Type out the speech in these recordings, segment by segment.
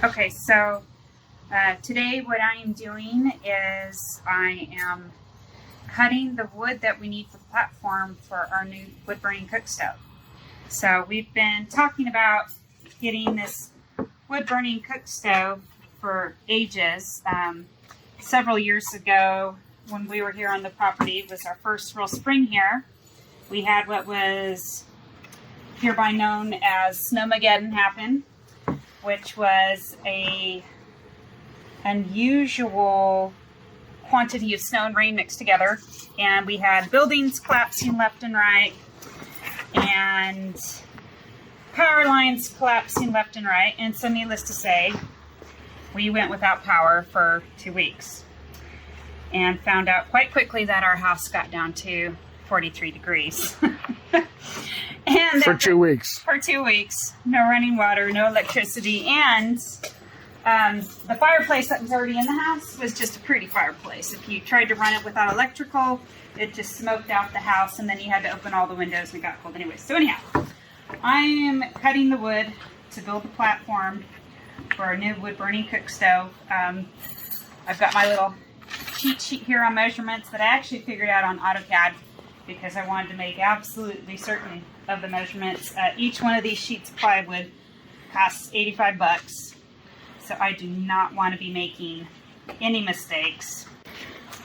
Okay, so today what I am doing is I am cutting the wood that we need for the platform for our new wood burning cook stove. So we've been talking about getting this wood burning cook stove for ages. Several years ago when we were here on the property, it was our first real spring here. We had what was hereby known as Snowmageddon happen, which was a unusual quantity of snow and rain mixed together, and we had buildings collapsing left and right and power lines collapsing left and right. And so needless to say, we went without power for 2 weeks and found out quite quickly that our house got down to 43 degrees. And for 2 weeks. For 2 weeks. No running water, no electricity, and the fireplace that was already in the house was just a pretty fireplace. If you tried to run it without electrical, it just smoked out the house, and then you had to open all the windows and it got cold anyway. So anyhow, I am cutting the wood to build the platform for our new wood burning cook stove. I've got my little cheat sheet here on measurements that I actually figured out on AutoCAD because I wanted to make absolutely certain of the measurements. Each one of these sheets of plywood costs 85 bucks. So I do not want to be making any mistakes.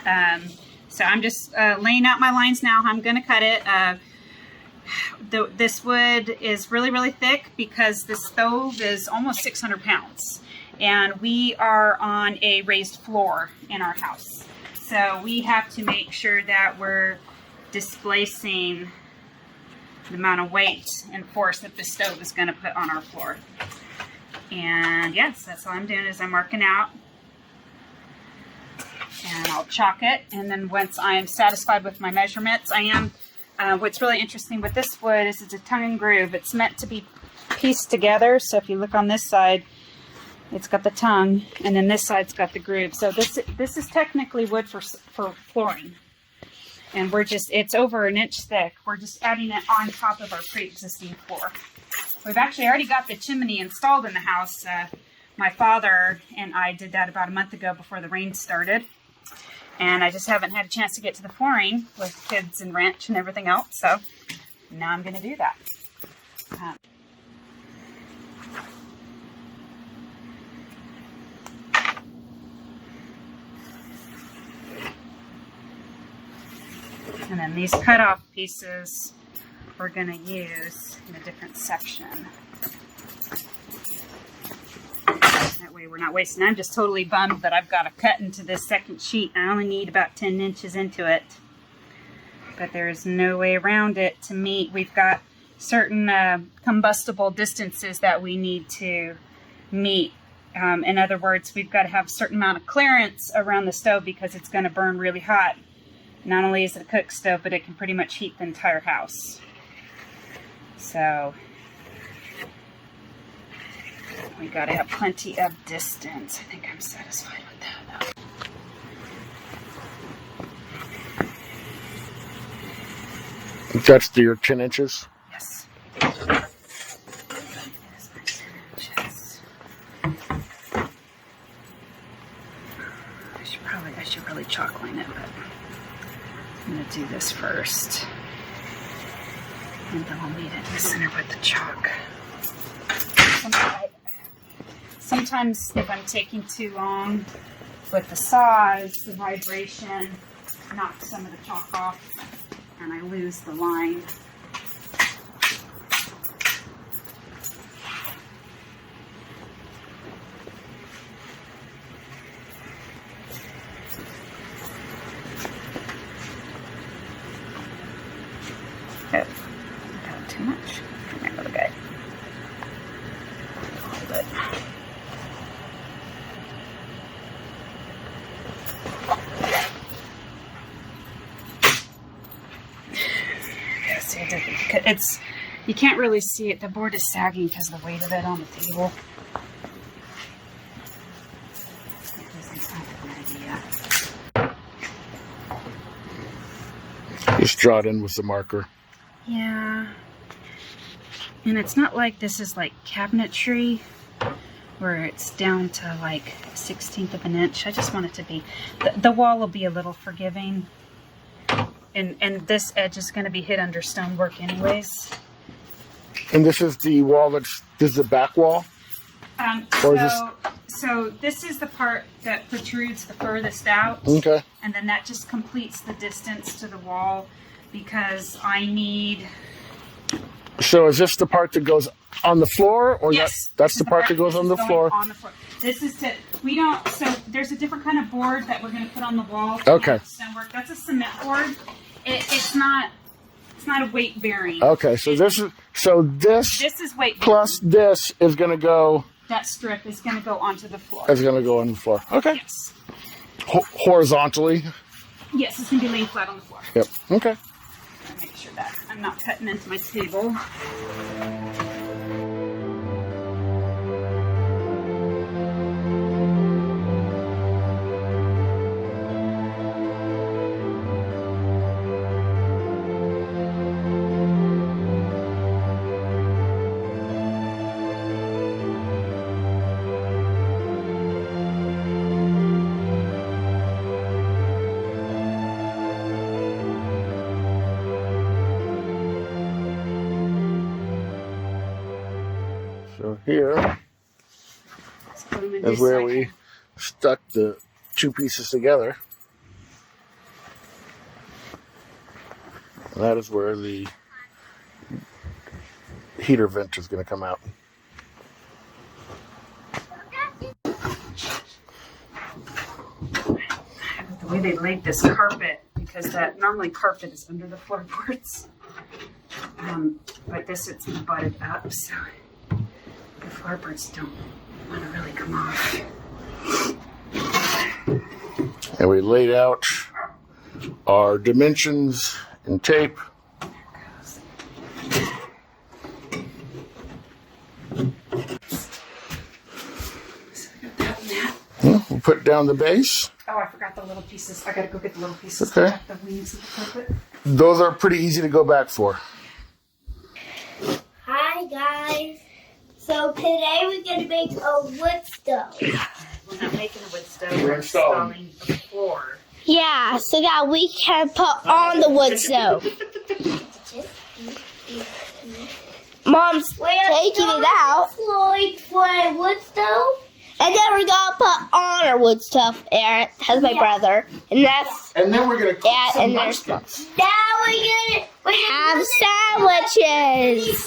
So I'm just laying out my lines now. I'm going to cut it. This wood is really, really thick because the stove is almost 600 pounds. And we are on a raised floor in our house. So we have to make sure that we're displacing the amount of weight and force that the stove is going to put on our floor. And yes, that's all I'm doing is I'm marking out, and I'll chalk it, and then once I am satisfied with my measurements, what's really interesting with this wood is it's a tongue and groove. It's meant to be pieced together. So if you look on this side, it's got the tongue, and then this side's got the groove. So this is technically wood for flooring. And it's over an inch thick. We're just adding it on top of our pre-existing floor. We've actually already got the chimney installed in the house. My father and I did that about a month ago before the rain started. And I just haven't had a chance to get to the flooring with kids and wrench and everything else. So now I'm going to do that. And then these cutoff pieces we're going to use in a different section. That way we're not wasting. I'm just totally bummed that I've got to cut into this second sheet. I only need about 10 inches into it. But there is no way around it to meet. We've got certain combustible distances that we need to meet. In other words, we've got to have a certain amount of clearance around the stove because it's going to burn really hot. Not only is it a cook stove, but it can pretty much heat the entire house. So we got to have plenty of distance. I think I'm satisfied with that. That's your 10 inches? Yes. I should really chalk line it, but I'm going to do this first. And then I'll meet it in the center with the chalk. Sometimes if I'm taking too long with the saws, the vibration knocks some of the chalk off and I lose the line. Oh, got too much. There we go. Hold it. Yes, you can't really see it. The board is sagging because of the weight of it on the table. It doesn't sound like an idea. Just draw it in with the marker. Yeah. And it's not like this is like cabinetry where it's down to like 1/16 of an inch. I just want it to be, the wall will be a little forgiving. And this edge is going to be hid under stonework anyways. And this is the wall this is the back wall? Or is So this is the part that protrudes the furthest out. Okay. And then that just completes the distance to the wall because I need... So is this the part that goes on the floor? Or Yes. that's the part that goes on the floor? On the floor. This is to... We don't... So there's a different kind of board that we're going to put on the wall. Okay. Stonework. That's a cement board. It's not a weight bearing. Okay, so this is this is weight bearing. plus this is going to go. That strip is going to go onto the floor. It's going to go on the floor. Okay. Yes. Horizontally. Yes, it's going to be laying flat on the floor. Yep. Okay. Make sure that I'm not cutting into my table. So here is where we stuck the two pieces together. And that is where the heater vent is going to come out. The way they laid this carpet, because that normally carpet is under the floorboards, but this it's butted up, so the floorboards don't want to really come off. And we laid out our dimensions in tape. We'll put down the base. Oh, I forgot the little pieces. I gotta go get the little pieces. Okay. The wings of the carpet. Those are pretty easy to go back for. Hi guys. So today we're gonna make a wood stove. We're not making a wood stove. We're installing the floor. Yeah, so that we can put on the wood stove. Mom's taking it out. For a wood stove. And then we're gonna put on our wood stove. Aaron has my brother, and that's. And then we're gonna cook some and lunch there's stuff. now we're gonna have sandwiches.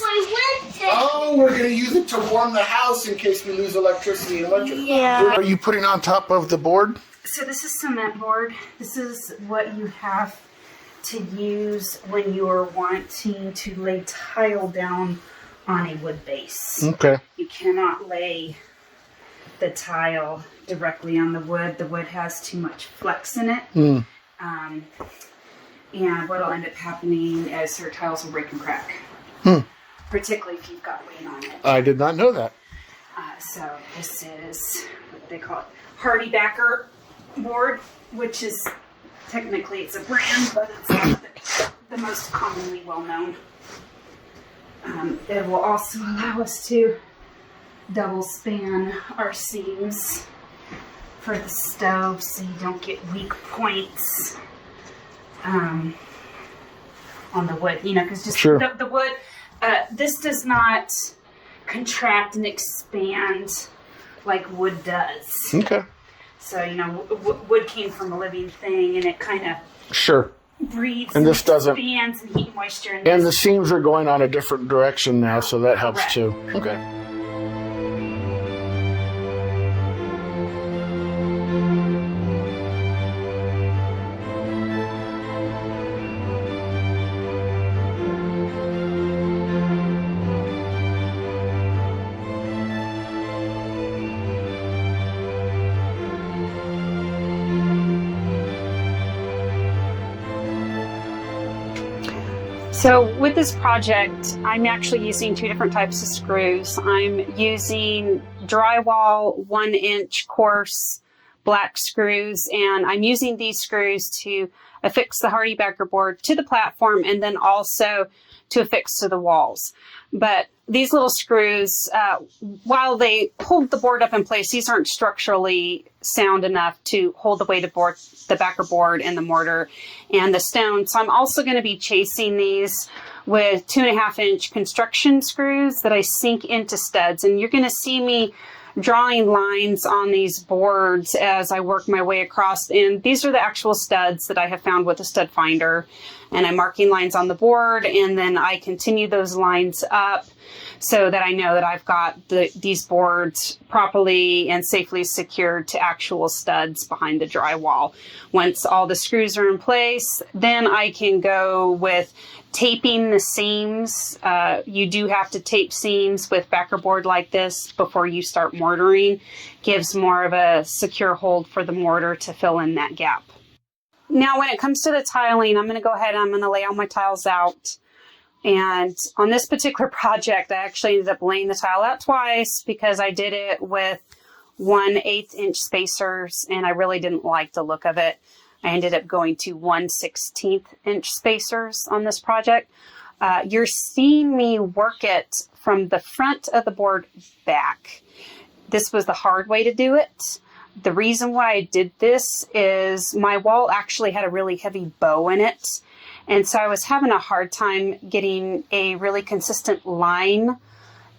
Oh, we're gonna use it to warm the house in case we lose electricity and electric. Yeah. Are you putting on top of the board? So this is cement board. This is what you have to use when you are wanting to lay tile down on a wood base. Okay. You cannot lay the tile directly on the wood. The wood has too much flex in it. Mm. And what will end up happening is your tiles will break and crack. Particularly if you've got weight on it. I did not know that. So this is what they call it, Hardy Backer board, which is technically it's a brand, but it's not the most commonly well known. It will also allow us to double span our seams for the stove so you don't get weak points on the wood, you know, because just Sure. the wood, this does not contract and expand like wood does. Okay. So, you know, wood came from a living thing and it kind of Sure. breathes And this doesn't. expands and heat and moisture. And the seams are going on a different direction now, so that helps Correct. too. Okay. So with this project, I'm actually using two different types of screws. I'm using drywall 1-inch coarse black screws, and I'm using these screws to affix the Hardy Backer board to the platform and then also to affix to the walls. But these little screws, while they hold the board up in place, these aren't structurally sound enough to hold the weight of board, the backer board and the mortar and the stone. So I'm also going to be chasing these with 2.5-inch construction screws that I sink into studs. And you're going to see me drawing lines on these boards as I work my way across. And these are the actual studs that I have found with a stud finder. And I'm marking lines on the board, and then I continue those lines up so that I know that I've got these boards properly and safely secured to actual studs behind the drywall. Once all the screws are in place, then I can go with taping the seams. You do have to tape seams with backer board like this before you start mortaring. Gives more of a secure hold for the mortar to fill in that gap. Now, when it comes to the tiling, I'm going to go ahead and I'm going to lay all my tiles out. And on this particular project, I actually ended up laying the tile out twice because I did it with 1/8-inch spacers, and I really didn't like the look of it. I ended up going to 1/16-inch spacers on this project. You're seeing me work it from the front of the board back. This was the hard way to do it. The reason why I did this is my wall actually had a really heavy bow in it. And so I was having a hard time getting a really consistent line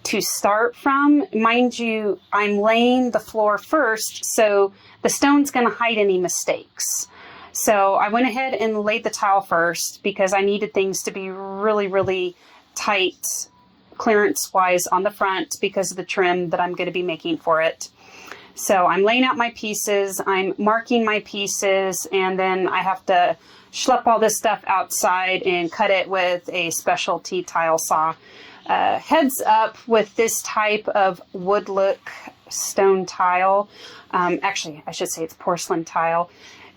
to start from. Mind you, I'm laying the floor first, so the stone's going to hide any mistakes. So I went ahead and laid the tile first because I needed things to be really, really tight clearance-wise on the front because of the trim that I'm going to be making for it. So I'm laying out my pieces, I'm marking my pieces, and then I have to schlep all this stuff outside and cut it with a specialty tile saw. Heads up with this type of wood look stone tile. Actually, I should say it's porcelain tile.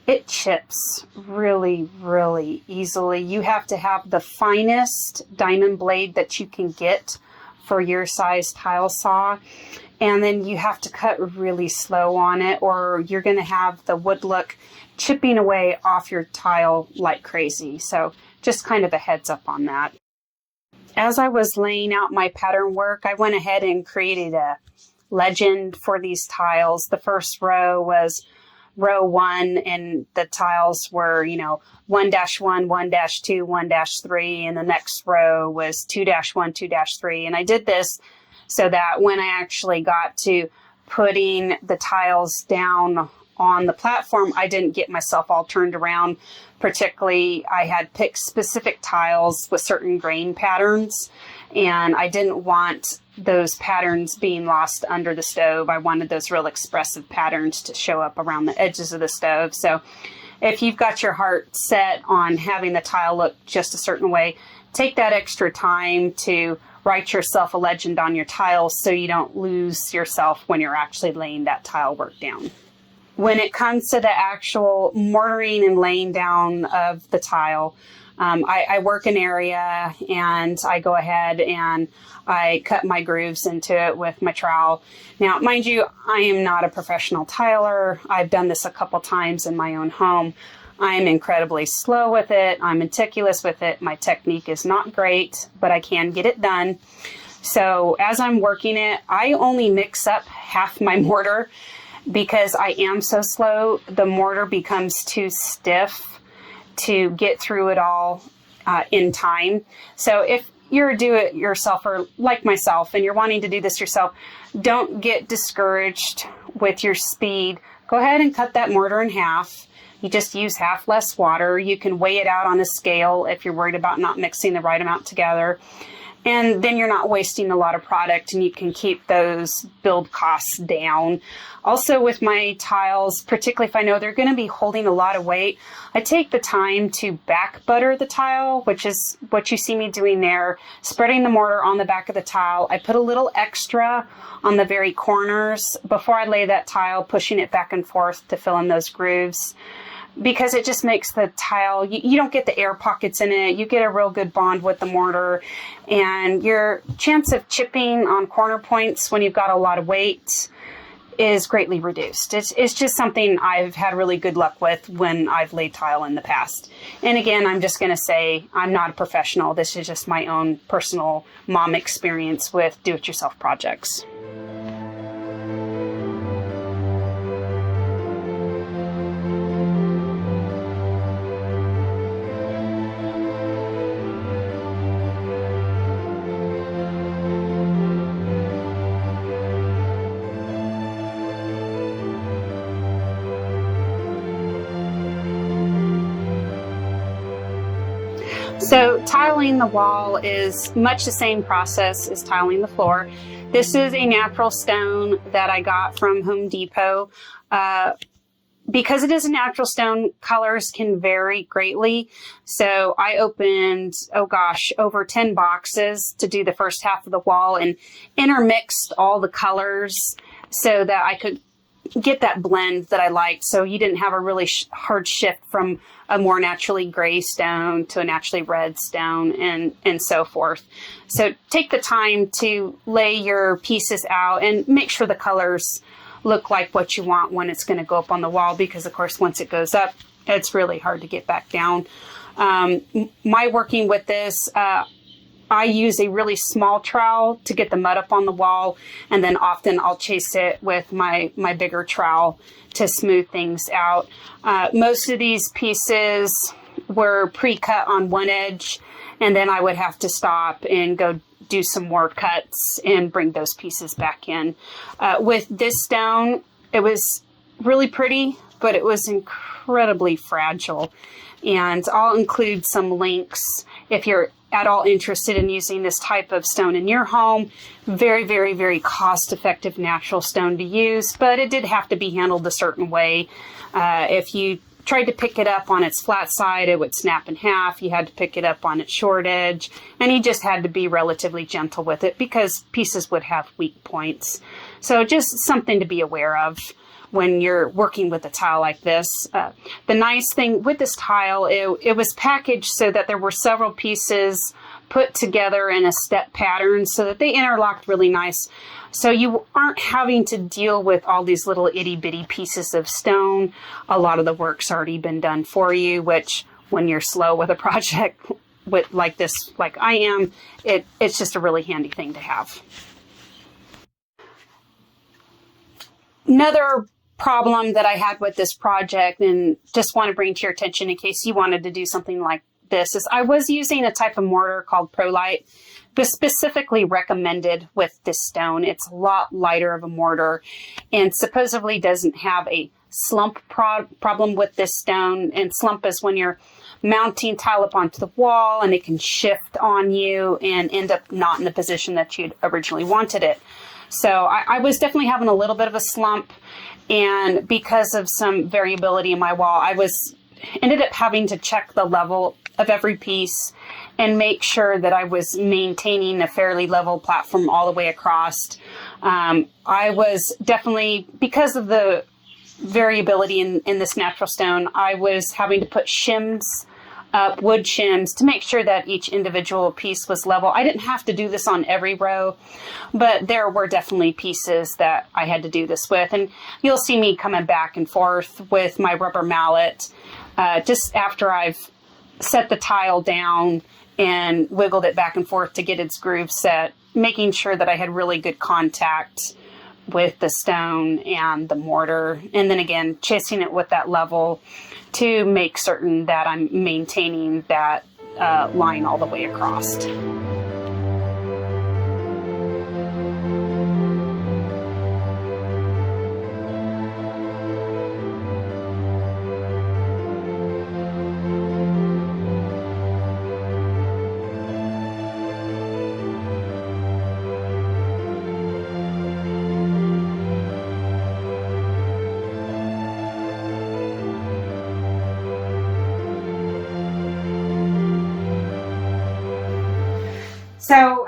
It chips really, really easily. You have to have the finest diamond blade that you can get for your size tile saw. And then you have to cut really slow on it, or you're going to have the wood look chipping away off your tile like crazy. So just kind of a heads up on that. As I was laying out my pattern work, I went ahead and created a legend for these tiles. The first row was row 1, and the tiles were, 1-1, 1-2, 1-3, and the next row was 2-1, 2-3. And I did this so that when I actually got to putting the tiles down on the platform, I didn't get myself all turned around. Particularly, I had picked specific tiles with certain grain patterns, and I didn't want those patterns being lost under the stove. I wanted those real expressive patterns to show up around the edges of the stove. So if you've got your heart set on having the tile look just a certain way, take that extra time to write yourself a legend on your tiles so you don't lose yourself when you're actually laying that tile work down. When it comes to the actual mortaring and laying down of the tile, I work an area and I go ahead and I cut my grooves into it with my trowel. Now, mind you, I am not a professional tiler. I've done this a couple times in my own home. I'm incredibly slow with it. I'm meticulous with it. My technique is not great, but I can get it done. So as I'm working it, I only mix up half my mortar because I am so slow. The mortar becomes too stiff to get through it all in time. So if you're a do-it-yourselfer like myself and you're wanting to do this yourself, don't get discouraged with your speed. Go ahead and cut that mortar in half. You just use half less water. You can weigh it out on a scale if you're worried about not mixing the right amount together. And then you're not wasting a lot of product, and you can keep those build costs down. Also with my tiles, particularly if I know they're going to be holding a lot of weight, I take the time to back butter the tile, which is what you see me doing there, spreading the mortar on the back of the tile. I put a little extra on the very corners before I lay that tile, pushing it back and forth to fill in those grooves, because it just makes the tile, you don't get the air pockets in it. You get a real good bond with the mortar, and your chance of chipping on corner points when you've got a lot of weight is greatly reduced. It's just something I've had really good luck with when I've laid tile in the past. And again, I'm just going to say I'm not a professional. This is just my own personal mom experience with do-it-yourself projects. So tiling the wall is much the same process as tiling the floor. This is a natural stone that I got from Home Depot. Because it is a natural stone, colors can vary greatly. So I opened, over 10 boxes to do the first half of the wall and intermixed all the colors so that I could get that blend that I liked. So you didn't have a really hard shift from a more naturally gray stone to a naturally red stone and so forth. So take the time to lay your pieces out and make sure the colors look like what you want when it's going to go up on the wall, because of course once it goes up, it's really hard to get back down. My working with this, I use a really small trowel to get the mud up on the wall, and then often I'll chase it with my bigger trowel to smooth things out. Most of these pieces were pre-cut on one edge, and then I would have to stop and go do some more cuts and bring those pieces back in. With this stone, it was really pretty, but it was incredibly fragile. And I'll include some links if you're at all interested in using this type of stone in your home. Very, very, very cost-effective natural stone to use, but it did have to be handled a certain way. If you tried to pick it up on its flat side, it would snap in half. You had to pick it up on its short edge, and you just had to be relatively gentle with it because pieces would have weak points. So just something to be aware of when you're working with a tile like this. The nice thing with this tile, it was packaged so that there were several pieces put together in a step pattern so that they interlocked really nice. So you aren't having to deal with all these little itty bitty pieces of stone. A lot of the work's already been done for you, which when you're slow with a project with like this, like I am, it's just a really handy thing to have. Another problem that I had with this project, and just want to bring to your attention in case you wanted to do something like this, is I was using a type of mortar called Prolite, but specifically recommended with this stone. It's a lot lighter of a mortar and supposedly doesn't have a slump problem with this stone. And slump is when you're mounting tile up onto the wall and it can shift on you and end up not in the position that you'd originally wanted it. So I was definitely having a little bit of a slump, and because of some variability in my wall, ended up having to check the level of every piece and make sure that I was maintaining a fairly level platform all the way across. I was definitely, because of the variability in this natural stone, I was having to put shims up, wood shims, to make sure that each individual piece was level. I didn't have to do this on every row, but there were definitely pieces that I had to do this with. And you'll see me coming back and forth with my rubber mallet just after I've set the tile down and wiggled it back and forth to get its groove set, making sure that I had really good contact with the stone and the mortar. And then again, chasing it with that level to make certain that I'm maintaining that line all the way across. So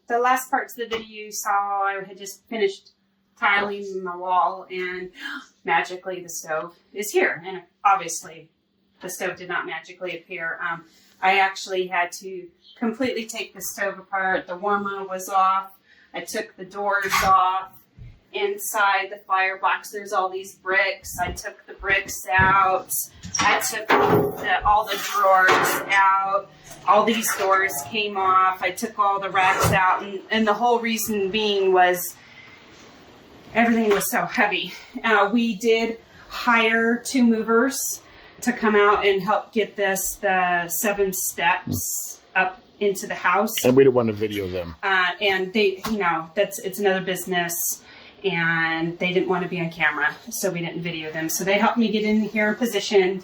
the last parts of the video you saw, I had just finished tiling my wall, and magically the stove is here. And obviously the stove did not magically appear. I actually had to completely take the stove apart. The warmer was off. I took the doors off inside the firebox, there's all these bricks. I took the bricks out. I took all the drawers out. All these doors came off. I took all the racks out. And the whole reason being was everything was so heavy. We did hire 2 movers to come out and help get the 7 steps up into the house. And we didn't want to video them. And they, it's another business, and they didn't want to be on camera, so we didn't video them. So they helped me get in here and positioned.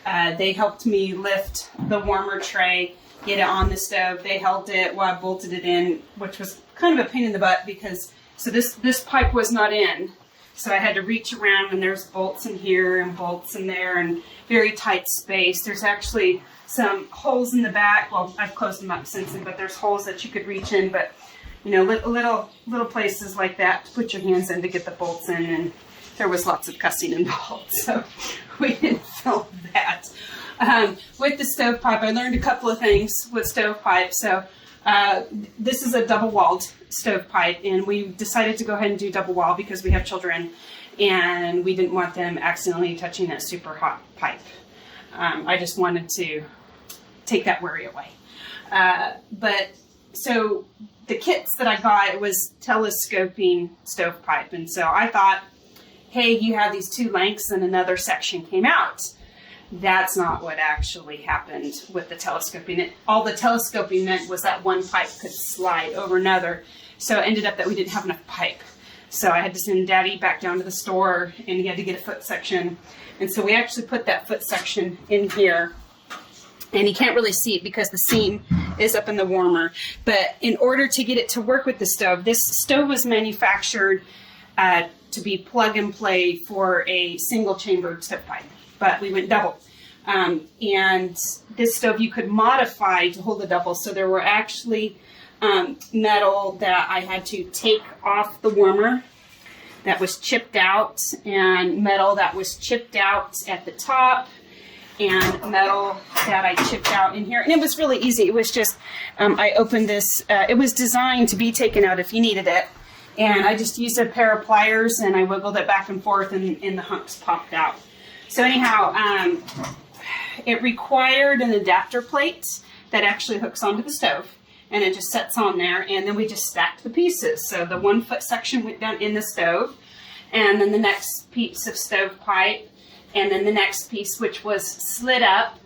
They helped me lift the warmer tray, get it on the stove. They held it while I bolted it in, which was kind of a pain in the butt because, so this pipe was not in. So I had to reach around, and there's bolts in here and bolts in there and very tight space. There's actually some holes in the back. Well, I've closed them up since then, but there's holes that you could reach in. But, little places like that to put your hands in to get the bolts in. And there was lots of cussing involved, so we didn't film that. With the stovepipe, I learned a couple of things with stovepipe. So this is a double-walled stovepipe, and we decided to go ahead and do double wall because we have children, and we didn't want them accidentally touching that super hot pipe. I just wanted to take that worry away. But so the kits that I got, it was telescoping stovepipe, and so I thought, hey, you have these 2 lengths and another section came out. That's not what actually happened with the telescoping. All the telescoping meant was that one pipe could slide over another. So it ended up that we didn't have enough pipe. So I had to send Daddy back down to the store, and he had to get a foot section. And so we actually put that foot section in here. And you can't really see it because the seam is up in the warmer. But in order to get it to work with the stove, this stove was manufactured to be plug and play for a single chambered stovepipe. But we went double. And this stove you could modify to hold the double. So there were actually metal that I had to take off the warmer that was chipped out, and metal that was chipped out at the top, and metal that I chipped out in here. And it was really easy. It was just, I opened this, it was designed to be taken out if you needed it. And I just used a pair of pliers, and I wiggled it back and forth, and the hunks popped out. So anyhow, it required an adapter plate that actually hooks onto the stove, and it just sets on there, and then we just stacked the pieces. So the 1 foot section went down in the stove, and then the next piece of stovepipe, and then the next piece, which was slid up.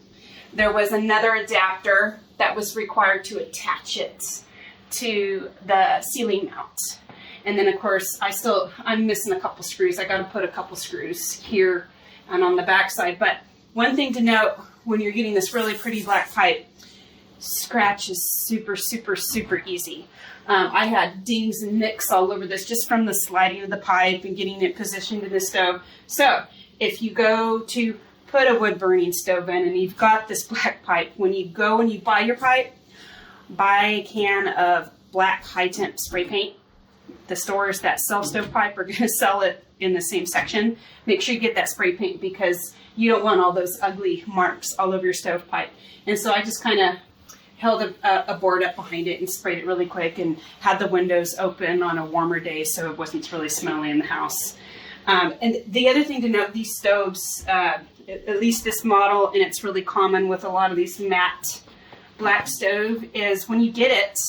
There was another adapter that was required to attach it to the ceiling mount. And then of course, I'm missing a couple screws. I got to put a couple screws here and on the back side. But one thing to note when you're getting this really pretty black pipe, scratch is super, super, super easy. I had dings and nicks all over this just from the sliding of the pipe and getting it positioned in the stove. So if you go to put a wood burning stove in and you've got this black pipe, when you go and you buy your pipe, buy a can of black high temp spray paint. The stores that sell stovepipe are going to sell it in the same section. Make sure you get that spray paint because you don't want all those ugly marks all over your stovepipe. And so I just kind of held a board up behind it and sprayed it really quick and had the windows open on a warmer day so it wasn't really smelly in the house. And the other thing to note, these stoves, at least this model, and it's really common with a lot of these matte black stove, is when you get it,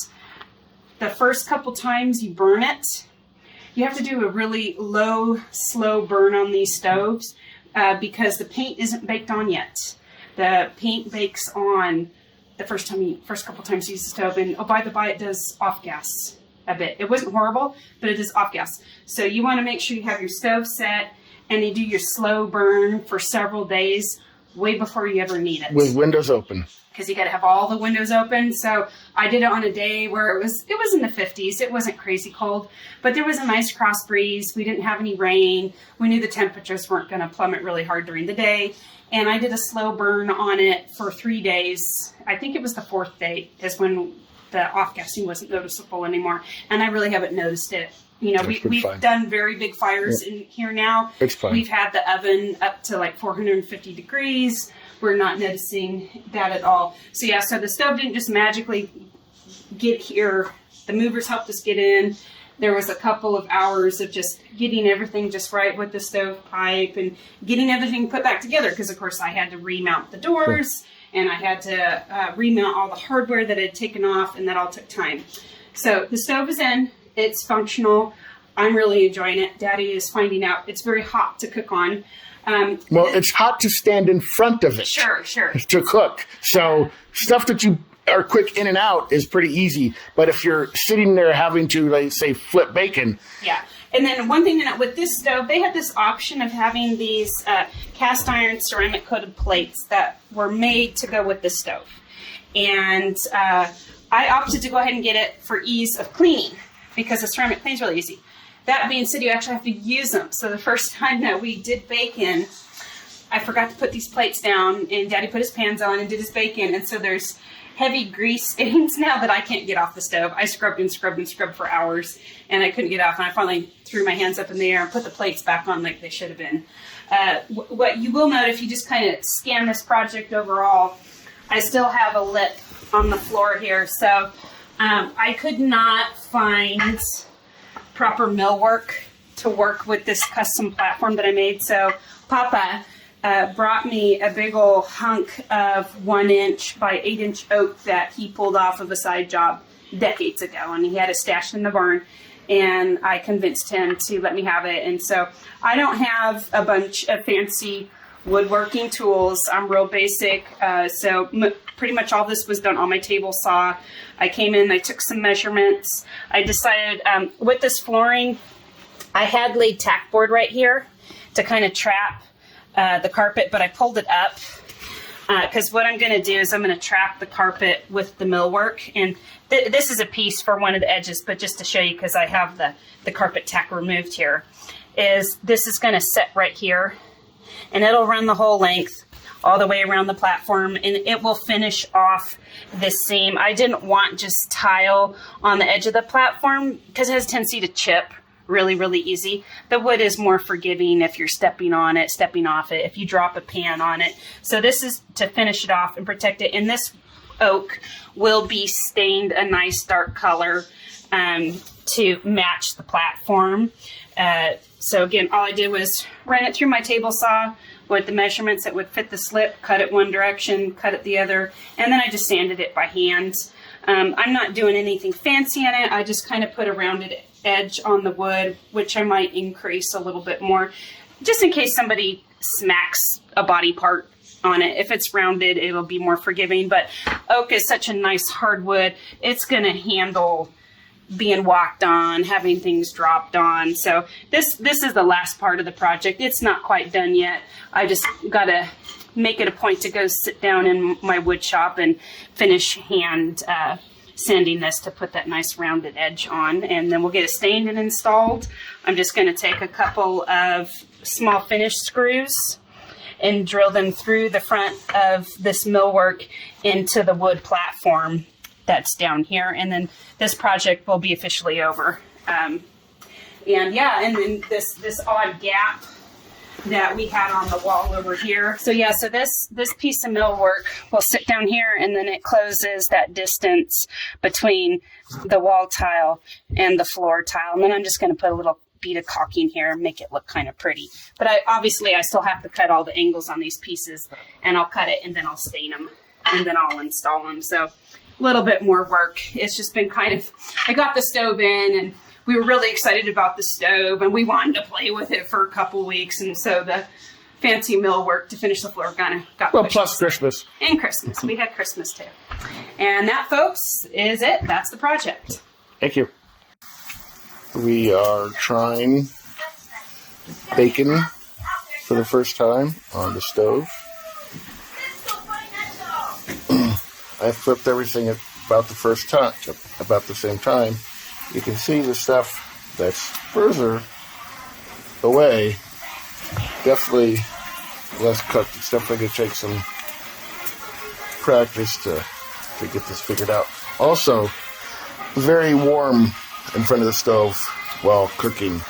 the first couple times you burn it, you have to do a really low, slow burn on these stoves because the paint isn't baked on yet. The paint bakes on the first couple times you use the stove, and oh, by the by, it does off gas a bit. It wasn't horrible, but it is off gas. So you want to make sure you have your stove set and you do your slow burn for several days way before you ever need it. With windows open. Because you got to have all the windows open. So I did it on a day where it was in the 50s. It wasn't crazy cold, but there was a nice cross breeze. We didn't have any rain. We knew the temperatures weren't going to plummet really hard during the day. And I did a slow burn on it for 3 days. I think it was the 4th day is when the off-gassing wasn't noticeable anymore. And I really haven't noticed it. You know, we've done very big fires in here now. It's fine. We've had the oven up to like 450 degrees. We're not noticing that at all. So yeah, so the stove didn't just magically get here. The movers helped us get in. there was a couple of hours of just getting everything just right with the stovepipe and getting everything put back together. Because, of course, I had to remount the doors and I had to remount all the hardware that had taken off, and that all took time. So the stove is in. It's functional. I'm really enjoying it. Daddy is finding out it's very hot to cook on. Well, it's hot to stand in front of it. Sure. To cook. So stuff that you are quick in and out is pretty easy. But if you're sitting there having to, like, say, flip bacon. Yeah. And then one thing with this stove, they had this option of having these cast iron ceramic coated plates that were made to go with the stove. And I opted to go ahead and get it for ease of cleaning because the ceramic cleans really easy. That being said, you actually have to use them. So the first time that we did bacon, I forgot to put these plates down, and Daddy put his pans on and did his bacon. And so there's heavy grease stains now that I can't get off the stove. I scrubbed and scrubbed and scrubbed for hours, and I couldn't get off. And I finally threw my hands up in the air and put the plates back on like they should have been. What you will note if you just kind of scan this project overall, I still have a lip on the floor here. So I could not find proper millwork to work with this custom platform that I made. So Papa brought me a big old hunk of 1-inch by 8-inch oak that he pulled off of a side job decades ago, and he had it stashed in the barn, and I convinced him to let me have it. And so I don't have a bunch of fancy woodworking tools. I'm real basic. So pretty much all this was done on my table saw. I came in, I took some measurements. I decided with this flooring, I had laid tack board right here to kind of trap the carpet, but I pulled it up because what I'm going to do is I'm going to trap the carpet with the millwork. And this is a piece for one of the edges, but just to show you, because I have the carpet tack removed here, is this is going to sit right here, and it'll run the whole length all the way around the platform, and it will finish off this seam. I didn't want just tile on the edge of the platform because it has a tendency to chip really, really easy. The wood is more forgiving if you're stepping on it, stepping off it, if you drop a pan on it. So this is to finish it off and protect it. And this oak will be stained a nice dark color to match the platform. So again, all I did was run it through my table saw with the measurements that would fit the slip, cut it one direction, cut it the other, and then I just sanded it by hand. I'm not doing anything fancy in it. I just kind of put a rounded edge on the wood, which I might increase a little bit more, just in case somebody smacks a body part on it. If it's rounded, it'll be more forgiving, but oak is such a nice hardwood. It's going to handle being walked on, having things dropped on. So this is the last part of the project. It's not quite done yet. I just got to make it a point to go sit down in my wood shop and finish hand sanding this to put that nice rounded edge on, and then we'll get it stained and installed. I'm just going to take a couple of small finish screws and drill them through the front of this millwork into the wood platform that's down here, and then this project will be officially over. And yeah, and then this odd gap that we had on the wall over here. So yeah, so this piece of millwork will sit down here, and then it closes that distance between the wall tile and the floor tile. And then I'm just going to put a little bead of caulking here and make it look kind of pretty. But obviously I still have to cut all the angles on these pieces, and I'll cut it and then I'll stain them and then I'll install them. So a little bit more work. It's just been kind of, I got the stove in and we were really excited about the stove and we wanted to play with it for a couple weeks. And so the fancy millwork to finish the floor kind of got pushed. Plus Christmas. And Christmas. We had Christmas too. And that, folks, is it. That's the project. Thank you. We are trying bacon for the first time on the stove. I flipped everything at about the same time. You can see the stuff that's further away, definitely less cooked. It's definitely going to take some practice to get this figured out. Also, very warm in front of the stove while cooking.